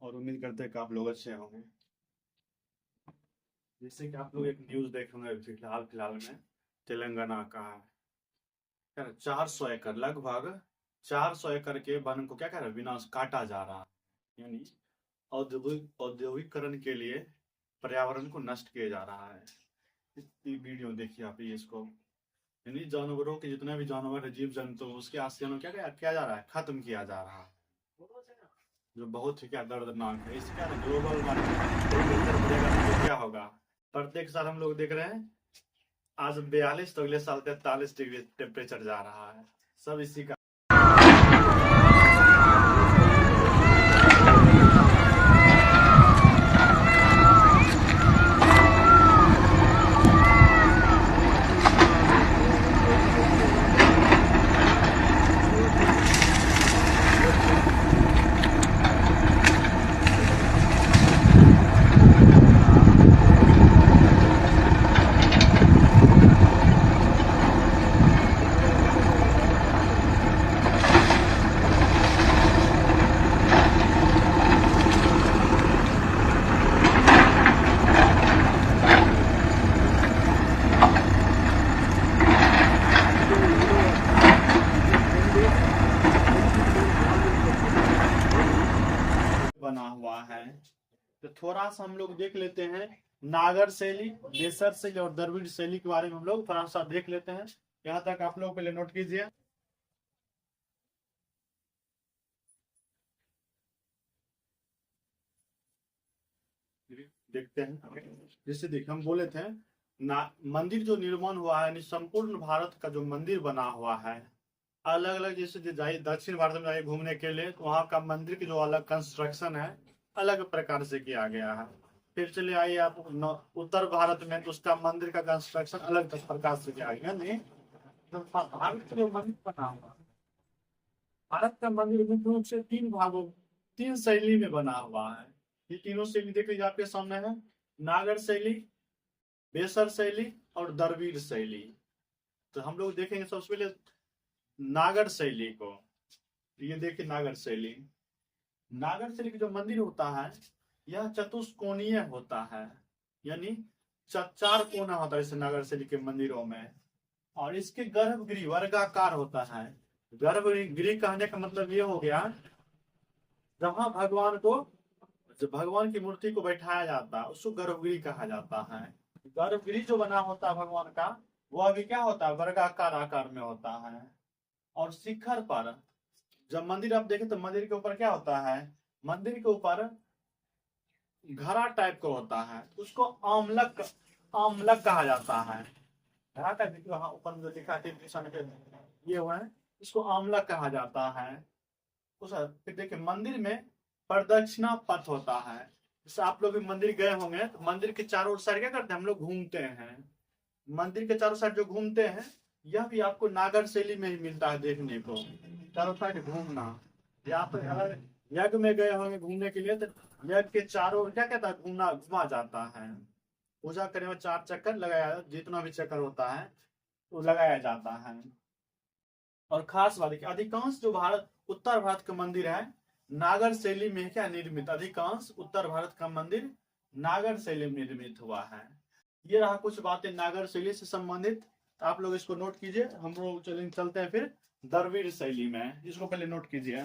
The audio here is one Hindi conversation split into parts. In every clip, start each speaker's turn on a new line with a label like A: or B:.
A: और उम्मीद करते हैं कि आप लोग अच्छे होंगे। जैसे कि आप लोग एक न्यूज़ देखे होंगे फिलहाल में तेलंगाना का क्या 400 एकड़ लगभग 400 एकड़ के वन को क्या कह रहा है विनाश काटा जा रहा है, यानी औद्योगिकरण के लिए पर्यावरण को नष्ट किया जा रहा है। इस वीडियो देखिए आप ये इसको, यानी जानवरों के जितने भी जानवर है जीव जंतु उसके आस्तियों क्या किया जा रहा है, खत्म किया जा रहा है, जो बहुत ही क्या दर्दनाक है। इसका ग्लोबल वार्मिंग टेम्परेचर बढ़ेगा तो क्या होगा। प्रत्येक साल हम लोग देख रहे हैं आज 42 तो अगले साल 43 डिग्री टेम्परेचर जा रहा है। सब इसी का बना हुआ है। तो थोड़ा सा हम लोग देख लेते हैं नागर शैली, बेसर शैली और द्रविड़ शैली के बारे में हम लोग थोड़ा सा देख लेते हैं। यहाँ तक आप लोग पहले नोट कीजिए। देखते हैं, जैसे देखिए हम बोले थे मंदिर जो निर्माण हुआ है, यानी संपूर्ण भारत का जो मंदिर बना हुआ है अलग अलग, जैसे जाइए दक्षिण भारत में जाइए घूमने के लिए तो वहाँ का मंदिर की जो अलग कंस्ट्रक्शन है अलग प्रकार से किया गया है। फिर चले आइए आप उत्तर भारत में तो उसका मंदिर का कंस्ट्रक्शन अलग प्रकार से किया गया। नहीं तो भारत का जो मंदिर बना हुआ, भारत का मंदिर मुख्य रूप से तीन शैली में बना हुआ है। ये तीनों शैली देख लीजिए आपके सामने है, नागर शैली, बेसर शैली और द्रविड़ शैली। तो हम लोग देखेंगे सबसे पहले नागर शैली को। ये देखिए नागर शैली, नागर शैली का जो मंदिर होता है यह चतुष्कोणीय होता है, यानी चार कोना होता है इस नागर शैली के मंदिरों में। और इसके गर्भगृह वर्गाकार होता है। गर्भगृह कहने का मतलब ये हो गया जहां भगवान की मूर्ति को बैठाया जाता है उसको गर्भगृह कहा जाता है। गर्भगृह जो बना होता है भगवान का वह भी क्या होता है वर्गाकार आकार में होता है। और शिखर पर जब मंदिर आप देखें तो मंदिर के ऊपर क्या होता है, मंदिर के ऊपर घड़ा टाइप का होता है, उसको आमलक आमलक कहा जाता है। घड़ा टाइप वहां ऊपर में जो लिखा है ये हुआ है, इसको आमलक कहा जाता है। उस फिर देखिए मंदिर में प्रदक्षिणा पथ होता है। जैसे आप लोग भी मंदिर गए होंगे तो मंदिर के चारों साइड क्या करते हैं हम लोग घूमते हैं। मंदिर के चारों साइड जो घूमते हैं यह भी आपको नागर शैली में ही मिलता है देखने को, चारों साइड घूमना। या फिर अगर यज्ञ में गए होंगे घूमने के लिए तो यज्ञ के चारों क्या कहता है घुमा जाता है। पूजा करने में 4 चक्कर लगाया, जितना भी चक्कर होता है वो लगाया जाता है। और खास बात है कि अधिकांश जो उत्तर भारत का मंदिर है नागर शैली में क्या निर्मित, अधिकांश उत्तर भारत का मंदिर नागर शैली में निर्मित हुआ है। ये रहा कुछ बातें नागर शैली से संबंधित, आप लोग इसको नोट कीजिए। हम लोग चलते हैं फिर द्रविड़ शैली में, इसको पहले नोट कीजिए।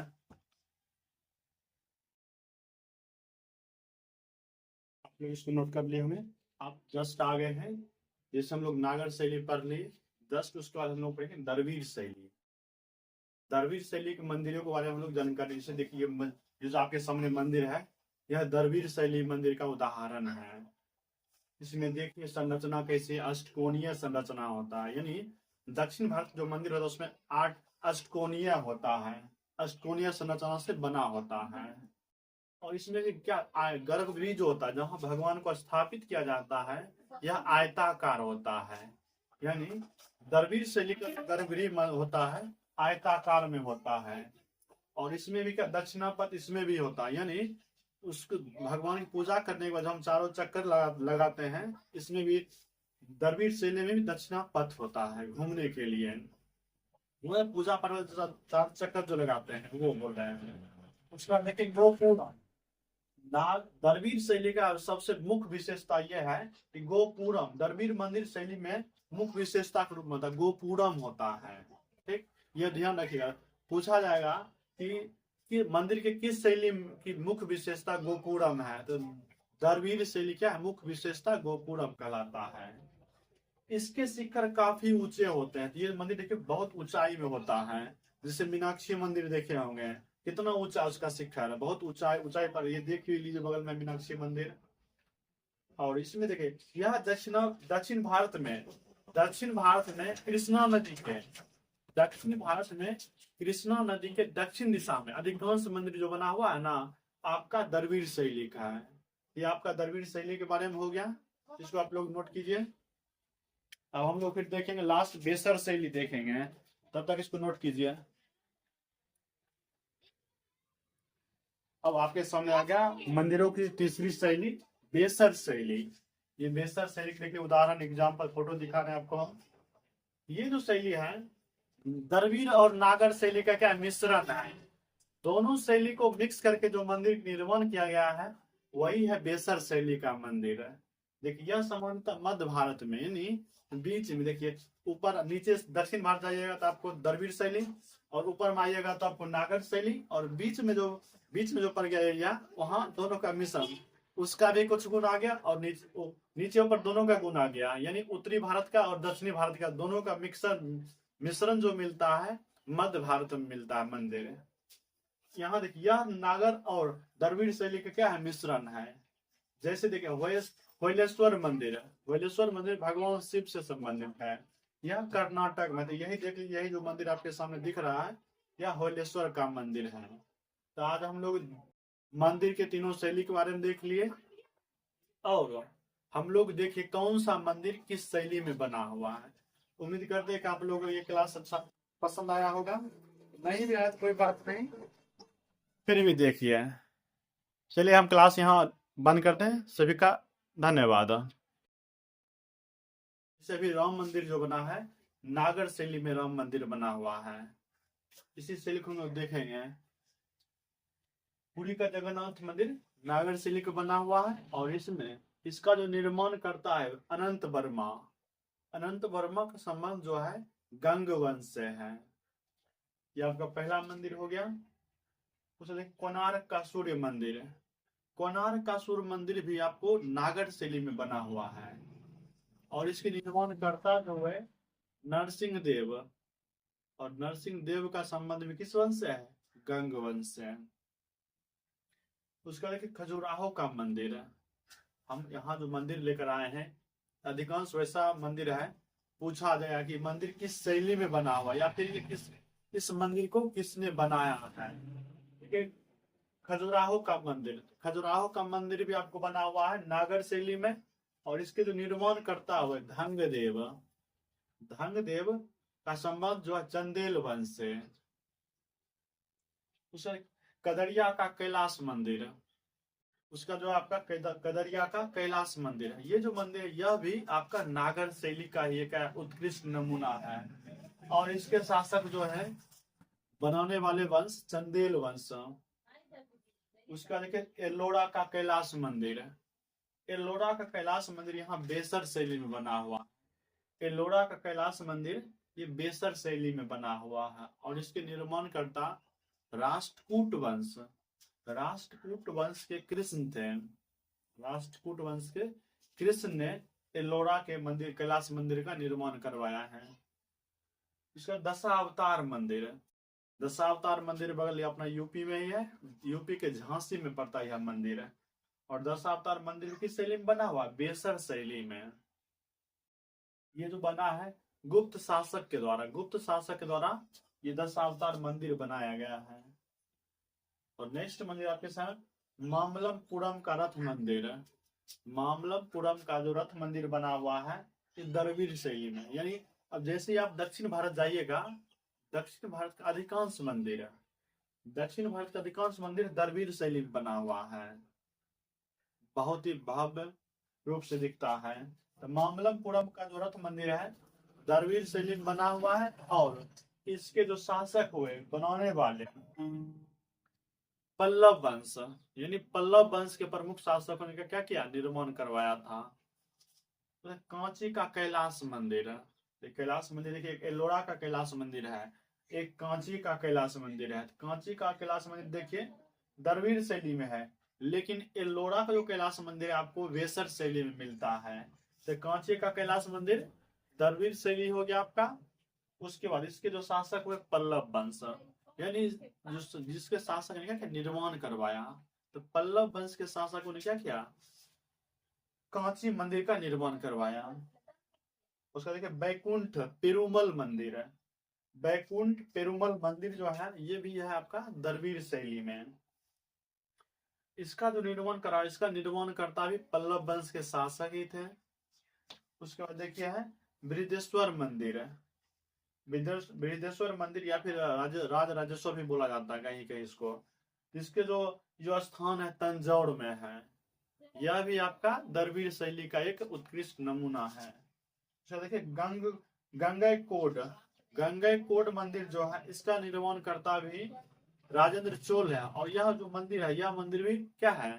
A: आप लोग इसको नोट कर लिए होंगे, आप जस्ट आ गए हैं। जैसे हम लोग नागर शैली पढ़ ली जस्ट, उसके बाद हम लोग पढ़ेंगे द्रविड़ शैली। द्रविड़ शैली के मंदिरों के बारे में हम लोग जानकारी, जैसे देखिए जो आपके सामने मंदिर है यह द्रविड़ शैली मंदिर का उदाहरण है। इसमें देखिए संरचना कैसे अष्टकोणीय संरचना होता है, यानी दक्षिण भारत जो मंदिर होता है उसमें 8 अष्टकोणीय होता है, अष्टकोणीय संरचना से बना होता है। और इसमें क्या गर्भगृह जो होता है जहाँ भगवान को स्थापित किया जाता है यह आयताकार होता है, यानी द्रविड़ शैली का गर्भगृह होता है आयताकार में होता है। और इसमें भी क्या दक्षिणापथ इसमें भी होता है, यानी उसको भगवान की पूजा करने के बाद हम चारों चक्कर लगाते हैं, इसमें भी द्रविड़ शैली में भी दक्षिणा पथ होता है घूमने के लिए। वो पूजा पर 4 चक्कर जो लगाते हैं वो बोल रहे हैं। उसका लेकिन द्रविड़ शैली का सबसे मुख्य विशेषता यह है कि गोपुरम, द्रविड़ मंदिर शैली में मुख्य विशेषता के रूप में होता है गोपुरम होता है। ठीक, यह ध्यान रखिएगा, पूछा जाएगा कि मंदिर के किस शैली की मुख्य विशेषता गोपुरम है, तो द्रविड़ शैली क्या है, मुख्य विशेषता गोपुरम कहलाता है। इसके शिखर काफी ऊंचे होते हैं, ये मंदिर देखिए बहुत ऊंचाई में होता है। जैसे मीनाक्षी मंदिर देखे होंगे, कितना ऊंचा उसका शिखर है, बहुत ऊंचाई पर। ये देख लीजिए बगल में मीनाक्षी मंदिर। और इसमें देखिए यह दक्षिण भारत में कृष्णा नदी के दक्षिण भारत में कृष्णा नदी के दक्षिण दिशा में अधिकांश मंदिर जो बना हुआ है ना, आपका द्रविड़ शैली का है। ये आपका द्रविड़ शैली के बारे में हो गया, इसको आप लोग नोट कीजिए। अब हम लोग फिर देखेंगे लास्ट बेसर शैली देखेंगे, तब तक इसको नोट कीजिए। अब आपके सामने आ गया मंदिरों की तीसरी शैली, बेसर शैली। ये बेसर शैली के देखिए उदाहरण एग्जाम्पल फोटो दिखा रहे हैं आपको। ये जो शैली है द्रविड़ और नागर शैली का क्या मिश्रण है, दोनों शैली को मिक्स करके जो मंदिर निर्माण किया गया है वही है बेसर शैली का मंदिर। देखिए यह सामान्यतः मध्य भारत में, यानी बीच में, देखिए ऊपर नीचे दक्षिण भारत जाइएगा तो आपको द्रविड़ शैली, और ऊपर में आइएगा तो आपको नागर शैली, और बीच में जो पड़ गया एरिया वहां दोनों का मिश्रण, उसका भी कुछ गुण आ गया, और नीचे ऊपर दोनों का गुण आ गया, यानी उत्तरी भारत का और दक्षिणी भारत का दोनों का मिश्रण जो मिलता है मध्य भारत में मिलता है मंदिर। यहाँ देखिए यह नागर और द्रविड़ शैली का क्या है मिश्रण है। जैसे देखिए होयलेश्वर मंदिर भगवान शिव से संबंधित है, यह कर्नाटक में। यही देख लीजिए, यही जो मंदिर आपके सामने दिख रहा है यह होयलेश्वर का मंदिर है। तो आज हम लोग मंदिर के तीनों शैली के बारे में देख लिए, और हम लोग देखिए कौन सा मंदिर किस शैली में बना हुआ है। उम्मीद करते हैं कि आप लोगों को ये क्लास अच्छा पसंद आया होगा, नहीं भी आया तो कोई बात नहीं, फिर भी देखिए। चलिए हम क्लास यहाँ बंद करते हैं। सभी का धन्यवाद। सभी राम मंदिर जो बना है नागर शैली में राम मंदिर बना हुआ है, इसी शैली को हम लोग देखेंगे। पुरी का जगन्नाथ मंदिर नागर शैली का बना हुआ है, और इसमें इसका जो निर्माण करता है अनंत वर्मा का संबंध जो है गंग वंश से है। यह आपका पहला मंदिर हो गया। उसे कोणार्क का सूर्य मंदिर, कोणार्क का सूर्य मंदिर भी आपको नागर शैली में बना हुआ है, और इसके निर्माण करता जो है नरसिंह देव, और नरसिंह देव का संबंध भी किस वंश से है, गंग वंश से। उसका देखिए खजुराहो का मंदिर है। हम यहाँ जो मंदिर लेकर आए हैं अधिकांश वैसा मंदिर है, पूछा जाएगा कि मंदिर किस शैली में बना हुआ, या फिर इस मंदिर को किसने बनाया है। खजुराहो का मंदिर भी आपको बना हुआ है नागर शैली में, और इसके जो निर्माण करता हुआ धंगदेव का संबंध जो है चंदेल वंश से। उसे कदरिया का कैलाश मंदिर, उसका जो आपका कदरिया का कैलाश मंदिर है, ये जो मंदिर है यह भी आपका नागर शैली का ही एक उत्कृष्ट नमूना है। और इसके शासक जो है बनाने वाले वंश चंदेल वंश। उसका देखिए एल्लोरा का कैलाश मंदिर है, एल्लोरा का कैलाश मंदिर यहाँ बेसर शैली में बना हुआ। एल्लोरा का कैलाश मंदिर ये बेसर शैली में बना हुआ है, और इसके निर्माण करता राष्ट्रकूट वंश के कृष्ण थे। राष्ट्रकूट वंश के कृष्ण ने एल्लोरा के मंदिर कैलाश मंदिर का निर्माण करवाया है। इसका दशावतार मंदिर बगल अपना यूपी में ही है, यूपी के झांसी में पड़ता है यह मंदिर है। और दशावतार मंदिर किस शैली में बना हुआ, बेसर शैली में। ये जो बना है गुप्त शासक के द्वारा ये दशावतार मंदिर बनाया गया है। और नेक्स्ट मंदिर आपके साथ मामल्लपुरम का रथ मंदिर है। मामल्लपुरम का जो रथ मंदिर बना हुआ है ये द्रविड़ शैली में, यानी अब जैसे ही आप दक्षिण भारत जाइएगा, दक्षिण भारत का अधिकांश मंदिर द्रविड़ शैली में बना हुआ है, बहुत ही भव्य रूप से दिखता है। तो मामल्लपुरम का जो रथ मंदिर है द्रविड़ शैली में बना हुआ है, और इसके जो शासक हुए बनाने वाले पल्लव वंश, यानी पल्लव वंश के प्रमुख शासकों ने क्या किया, निर्माण करवाया था। तो कांची का कैलाश मंदिर, कैलाश मंदिर देखिए, एक एलोरा का कैलाश मंदिर है, एक कांची का कैलाश मंदिर है। कांची का कैलाश मंदिर देखिए द्रविड़ शैली में है, लेकिन एलोरा का जो कैलाश मंदिर है आपको वेसर शैली में मिलता है। तो कांची का कैलाश मंदिर द्रविड़ शैली हो गया आपका। उसके बाद इसके जो शासक हुए पल्लव वंश, यानी जिसके शासक ने क्या निर्माण करवाया, तो पल्लव वंश के शासकों ने क्या किया, कांची मंदिर का निर्माण करवाया। उसका देखिए बैकुंठ पेरुमल मंदिर है, बैकुंठ पेरुमल मंदिर जो है ये भी है आपका द्रविड़ शैली में। इसका जो निर्माण करा, इसका निर्माण करता भी पल्लव वंश के शासक ही थे। उसके बाद देखिए है बृहदेश्वर मंदिर है, बृहदेश्वर मंदिर या फिर राज राजेश्वर भी बोला जाता है कहीं कहीं इसको। इसके जो जो स्थान है तंजौर में है, यह भी आपका द्रविड़ शैली का एक उत्कृष्ट नमूना है। अच्छा देखिए गंगैकोट, गंगैकोट मंदिर जो है इसका निर्माण करता भी राजेंद्र चोल है, और यह जो मंदिर है यह मंदिर भी क्या है,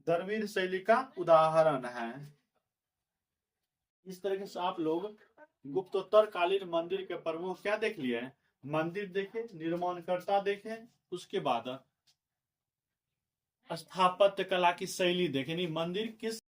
A: द्रविड़ शैली का उदाहरण है। इस तरीके से आप लोग गुप्तोत्तर कालीन मंदिर के प्रमुख क्या देख लिए, मंदिर देखे, निर्माणकर्ता देखे, उसके बाद स्थापत्य कला की शैली देखे, नहीं मंदिर किस